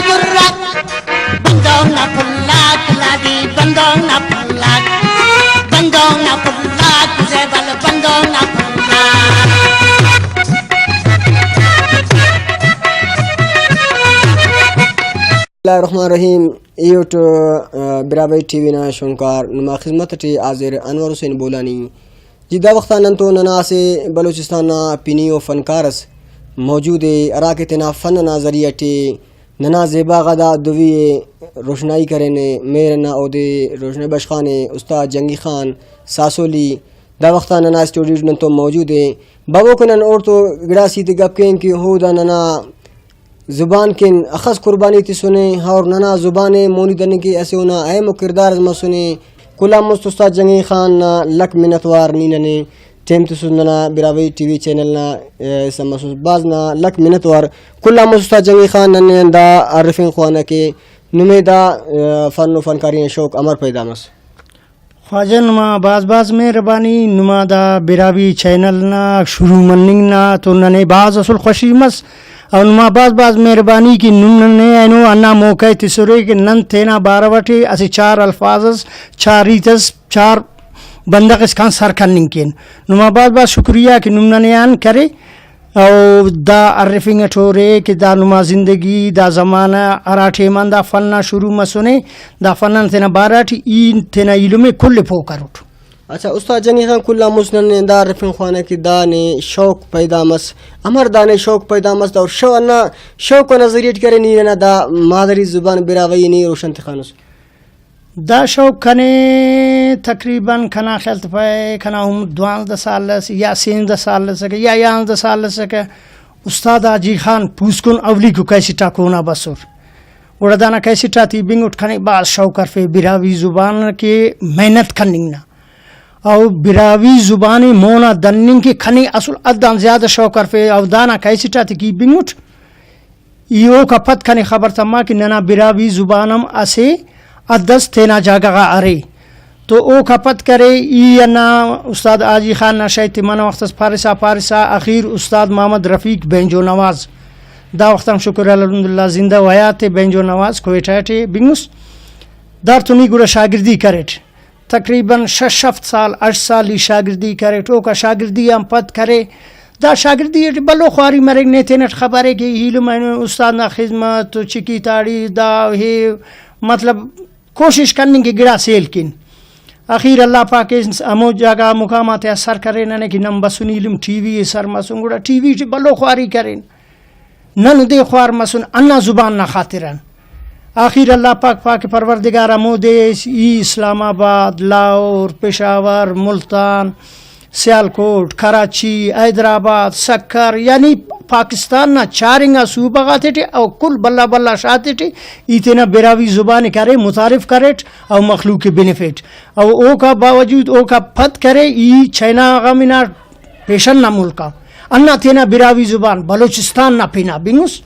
durra bandong na pullak lagi bandong na pullak zebal bandong na pullak اللہ الرحمن الرحیم ایوٹ Brahui T V نا شنکار نما خدمت ٹی حاضر انور حسین بولانی جدا وقتا ننتو ننا سے بلوچستان نا پینی و فنکارس موجود اراکتنا فن نا ذریعہ ٹی ننا زیبا غدا دوی روشنائی کرنے میرنا اودے روشن بشخان استاد جنگی خان ساسولی دا وقتا ننا اسٹوڈیو ننتو موجود ہے بابو کنن اور تو گڑا سیت گپ کہیں کہ ہو دا ننا زبان کن اخذ قربانی تی سنے اور ننا زبان مونی دن کی ایسے ہونا اہم و کردار از مسنے کلا مست استاد جنگی خان نا لک منتوار نیننے ٹیم تی سننا براوی ٹی وی چینل نا سمسوس باز نا لک منتوار کلا مست استاد جنگی خان ننے دا عرفین خوانا کے نمیدہ فن و فنکاری شوق امر پیدا مس خواجہ نما باز مہربانی نما دا براوی چینل نا شروع مننگ نا تو ننے باز اصل خوشی مس اور نما باز مہربانی کی ننے اینو انا موقع تسرے کہ نن تینا باروٹی اسی چار الفاظ چار ریتس چار بندق اس کان سر کننگ کین نما باز شکریہ کہ ننے آن کرے او دا عرفنگ ٹھورے کہ دا نما زندگی دا زمانہ اراٹھے من دا فننا شروع مسنے دا فنن تینا باراٹی این تینا علم کل پو کروٹ. اچھا استاد جنگی خان کلا مسنن دا رفن خوانے کی دانے شوق پیدا مس امر دانے شوق پیدا مس اور شو انا شوق و نظریت کرے نہیں رہنا دا مادری زبان براوی نہیں روشن تخانوس دا شوق کنے تقریباً کھنا خیلت پائے کھنا ہم 12 سال یا 13 سال سکے یا 11 سال سکے استاد آجی خان پوسکن اولی کو کیسی ٹاکونا بسور وردانا کیسی ٹاتی بنگوٹ کھنے بعض شوق کرفے براوی زبان کے محنت کھننگنا او براوی زبانی مونا دننگ کی کھنی اصل ادان زیادہ شوق کرفے او دانا کیسی ٹاتی کی بنگوٹ ایو کا پت کھنے خبر تما کہ ننا براوی زبانم اسے ادس تینا جاگا ارے تو او کپت کرے ای انا استاد آجی خان نشایت من وقت پارسا اخیر استاد محمد رفیق بینجو نواز دا وقتم شکر الحمدللہ زندہ و حیات بینجو نواز کوئٹہ بنگس دار تنی گورا شاگردی کریٹ تقریباً 6 سال 8 سالی شاگردی کریٹ او کا شاگردی ہم پت کرے دا شاگردی بلو خواری مرگ نیتینٹ خبرے کہ ہیلو میں استاد نا خدمت چکی تاڑی دا ہے مطلب کوشش کرنے کی گڑا سیل کن اخیر اللہ پاک امو جگہ مقامات اثر کرے ننے کہ نم بسن علم ٹی وی سر مسن گڑا ٹی وی بلو خواری کریں نن دے خوار مسن انا زبان نہ خاطرن آخر اللہ پاک پروردگار امو دے اسلام آباد لاہور پشاور ملتان سیالکوٹ کراچی حیدرآباد سکر یعنی پاکستان نا چارنگا صوبہ غاتے تھے او کل بلا شاتے تھے ایتنا براوی زبان کرے متعارف کریٹ او مخلوق بینیفٹ او کا باوجود او کا پت کرے ای چائنا غامنا پیشن نا ملکا انا تینا براوی زبان بلوچستان نا پینا بنگس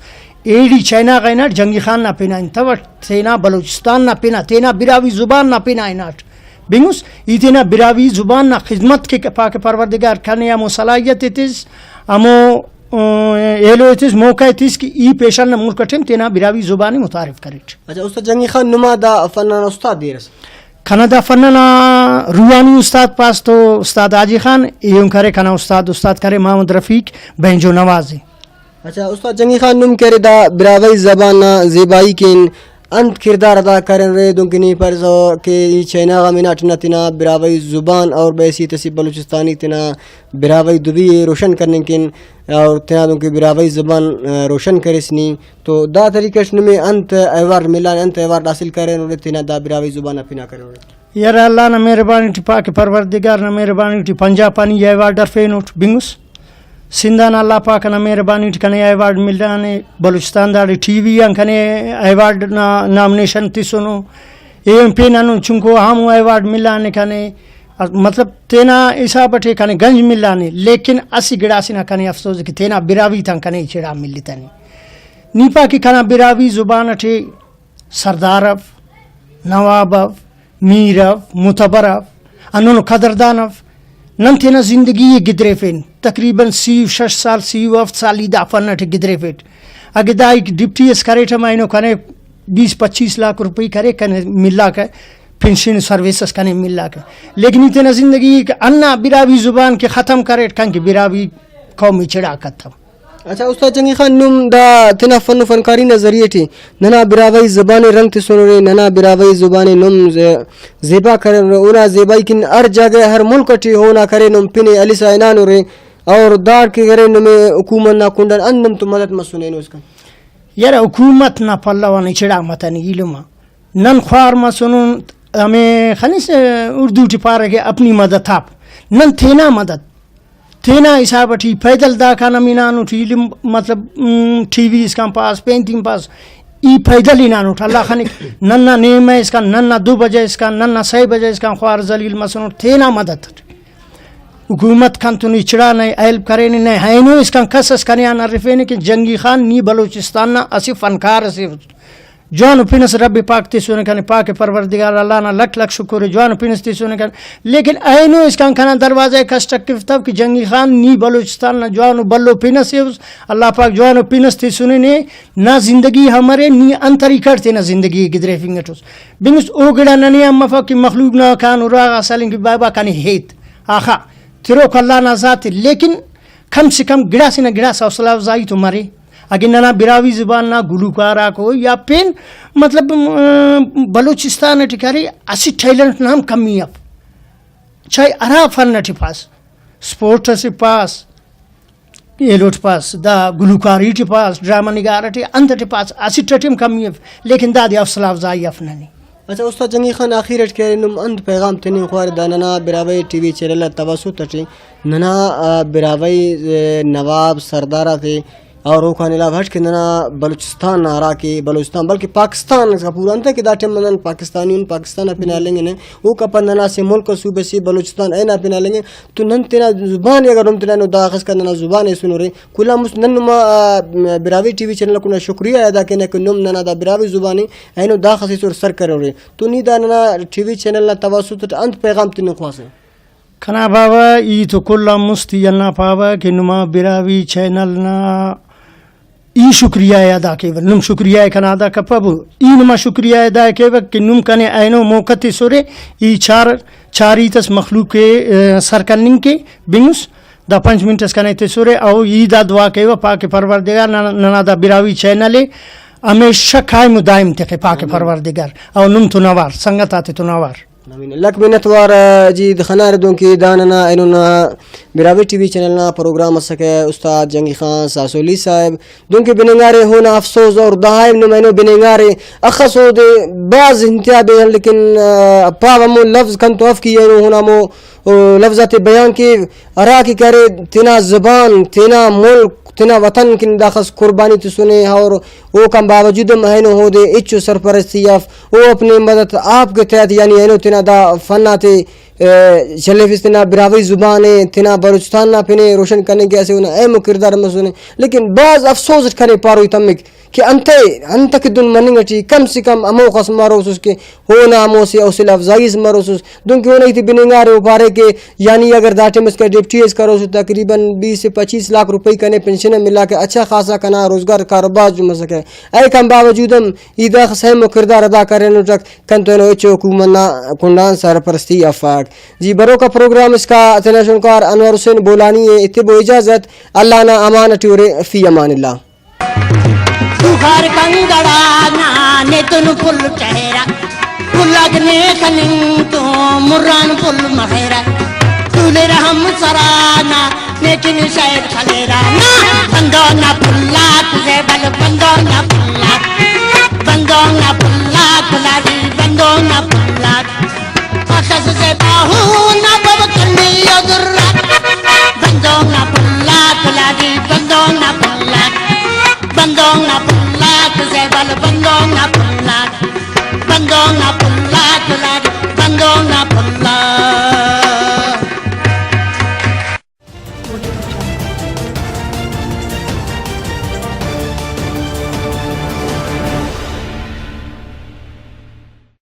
ایڈی چائنا غینا جنگی خان نا پینا انتوا تینا بلوچستان نا پینا تینا براوی زبان نا پینا اینات بنگس ایتنا براوی زبان نا خدمت کے پاک پروردگار کرنے امو صلاحیت تیز امو ایلو تیز موقع تیز کہ ای پیشن نا ملک ٹیم تینا براوی زبانی متعارف کریٹ. اچھا استاد جنگی خان نما دا فنان استاد دیرس کھنا دا فننا روحانی استاد پاس تو استاد آجی خان ایون کرے کھنا استاد کرے محمد رفیق بینجو نوازی. اچھا استاد جنگی خان نم کرے دا براوی زبان زیبائی کن انت کردار ادا کرن رہے دن کنی پر کہ چینا غامنا ٹنا تنا براوی زبان اور بیسی تسی بلوچستانی تنا براوی دبی روشن کرنے کن اور تنا دن کی براوی زبان روشن کرسنی تو دا طریقہ شنمی انت ایوارڈ ملان انت ایوارڈ حاصل کرن رہے تنا دا براوی زبان اپنا کرن رہے یار اللہ نا مہربانی ٹی پاک پروردگار نا مہربانی ٹی پنجابانی ایوارڈ درفینوٹ بنگس سندھان اللہ پاک نا مہربانی کنے ایوارڈ ملنے بلوچستان داڑی ٹی وی کنے ایوارڈ نامنیشن تی سنو ایم پی نانو چونکو ہم ایوارڈ ملانے کنے مطلب تینا حسابٹے کنے گنج ملانے لیکن اسی گڑاسی نا کنے افسوس کہ تینا براوی تھا کنے چڑا ملی تنی نیپا کی کنا براوی زبان اٹھے سردارف نوابف میرف متبرف انہوں قدردانف نن تینا زندگی گدرے فین تقریباً 6 سال 7 سالی دا فنٹ گدرے فیٹ अगदाई डिप्टी एस करे ठमाइनो कने 20-25 लाख रुपये करे कने मिला के पेंशन सर्विसेस कने मिला के, लेकिन इतना जिंदगी के अन्ना बिरावी जुबान के ख़त्म करे कन के बिरावी कौमी चिड़ा खत्म. अच्छा उस्ताद जंगी खान नुम दा तना फन फनकारी नजरिए थी नना बिरावई ज़बान रंग ते सुनो रे नना बिरावई ज़ुबान नुम ज़ेबा करे उना ज़ेबाई किन हर जगह हर मुल्क टी होना करे नुम पिने अली साइना रे और दार के करे नुमे हुकूमत ना कुंडन अन्नम तो मदद मसुने उसका यार हुकूमत ना पल्ला नी चिड़ा मतन इल्मा नन ख्वार मसुन हमें खनिस उर्दू टिपार के अपनी मदद था नन थेना मदद थेना हिसाब ठी पैदल दा खाना मीनानु ठी मतलब टीवी इसका पास पेंटिंग पास ई पैदल ही नानु अल्लाह खानी नन्ना नेम है इसका नन्ना 2 बजे इसका नन्ना 6 बजे इसका ख्वार जलील मसनु थेना मदद हुकूमत खान तो निचड़ा नहीं हेल्प करे नहीं है नो इसका कसस कने आना रिफेने कि जंगी खान नी बलूचिस्तान ना असी फनकार से जवान पिनस रबी पाक तीसोने कने पाक परवरदिगार अल्लाह ना लख लख शुक्र जवान पिनस तीसोने कने, लेकिन ऐनो इसका खाना दरवाजा कंस्ट्रक्टिव तब कि जंगी खान नी बलूचिस्तान ना जवान बल्लो पिनस अल्लाह पाक जवान पिनस तीसोने ने ना जिंदगी हमारे नी अंतरी करते ना जिंदगी गिदरे फिंगटोस बिनस ओ गड़ा ननी अम्मा फक की मखलूक ना कान उरा असलिन की बाबा कने हेत आखा तिरो कल्ला ना जात, लेकिन कम से कम गिड़ा से ना गिड़ा हौसला अफजाई तुम्हारी अगे नना बिरावी जुबान ना गुलूकारा को या पेन मतलब बलूचिस्तान टिकारी असी टैलेंट नाम कमी अब चाहे अरा फन पास स्पोर्ट से पास ये लोट पास दा गुलूकारी टे पास ड्रामा निगारा टे अंत टे पास असी टटिम कमी अब, लेकिन दादी हौसला अफजाई अफनानी. अच्छा उस्ताद जंगी खान आखिर के नुम अंत पैगाम तनी ख्वार दाना बिरावई टीवी चैनल तवसु तटी नना बिरावई नवाब सरदारा थे और वो खाने लाभ हट के नना बलूचिस्तान नारा के बलूचिस्तान बल्कि पाकिस्तान का पूरा अंत के दाटे मनन पाकिस्तानी पाकिस्तान अपना लेंगे ने वो कपन नना से मुल्क सूबे से बलूचिस्तान ऐना अपना लेंगे तो नन तेरा जुबान अगर हम तेरा दाखस का नना जुबान है सुनो रे कुला मुस नन बिरावी टीवी चैनल को ना शुक्रिया अदा करने के नुम नना दा बिरावी जुबानी ऐनो दाखस और सर करो रे तो नी दा नना टीवी चैनल ना तवसुत अंत पैगाम तीन ख्वास खना बाबा ई तो कुल्ला मुस्ती अन्ना पावा कि नुमा बिरावी चैनल ना ई शुक्रिया अदा केवल नुम शुक्रिया कना अदा कपबु ई नुमा शुक्रिया अदा केवल कि नुम कने ऐनो मोकति सोरे ई चारी तस मखलूक के सरकनिंग के बिंगुस दा 5 मिनट्स कने ते सोरे औ ई दा दुआ केव पाके परवरदिगार नना दा बिरावी चैनल हमेशा कायम दायम ते पाके परवरदिगार औ नुम तो नवार संगत आते तो नवार लक मिनतवार जी खनार दों की दानना इन्होंने बिरावी टीवी चैनल ना प्रोग्राम सके उस्ताद जंगी खान सासोली साहब दों के बिनेंगारे होना अफसोस और दाइम न मैंने बिनेंगारे अखसो दे बाज इंतहा दे लेकिन पावमो लफ्ज कन तो अफ की होना मो लफ्ज़ात बयान के अरा की करे तिना ज़बान तिना मुल्क तना वतन किन दाखस कुर्बानी तो सुने और वो कम बावजूद महनो हो दे इच्छु सरपरस्ती याफ वो अपने मदद आपके तहत यानी है तना दा फन्नाते चले फिस्तना बिरावी जुबान है तना बलूचिस्तान ना पिने रोशन करने के ऐसे उन्हें अहम किरदार में सुने, लेकिन बाज अफसोस करे पारो तमिक कि अंत के दुन मनिंगटी कम से कम अमो खस मारोस उसके होना अमो से हौसला अफजाई से मारोस दुन क्यों नहीं थी बिनेंगार उपारे के यानी अगर दाटे में इसका डिप्टीज करो तकरीबन 20 से 25 लाख रुपए कने पेंशन मिला के अच्छा खासा कना रोजगार कारोबार जो मसके ऐ कम बावजूद हम ईदा खसम किरदार अदा करें तक कन तो नो हुकूमत ना कुंडान सरपरस्ती अफाक जी बरो का प्रोग्राम इसका तनाशनकार अनवर हुसैन बोलानी है इत्तिबो इजाजत अल्लाह ना अमानत उरे फी अमानिल्लाह सुखार कंगड़ा नाने तुन पुल चेहरा पुलगने खनिंग तो मुर्रान पुल महेरा तूले रहम सराना लेकिन शायद खलेरा ना बंदो ना पुल्ला तुझे बल बंदो ना पुल्ला पुलादी बंदो ना पुल्ला आकाश से बाहू ना बब करनी अदुर्रा बंदो ना पुल्ला पुलादी बंदो ना पुल्ला तुझे बल बंदो ना पुल्ला तुलादी बंदो ना पुल्ला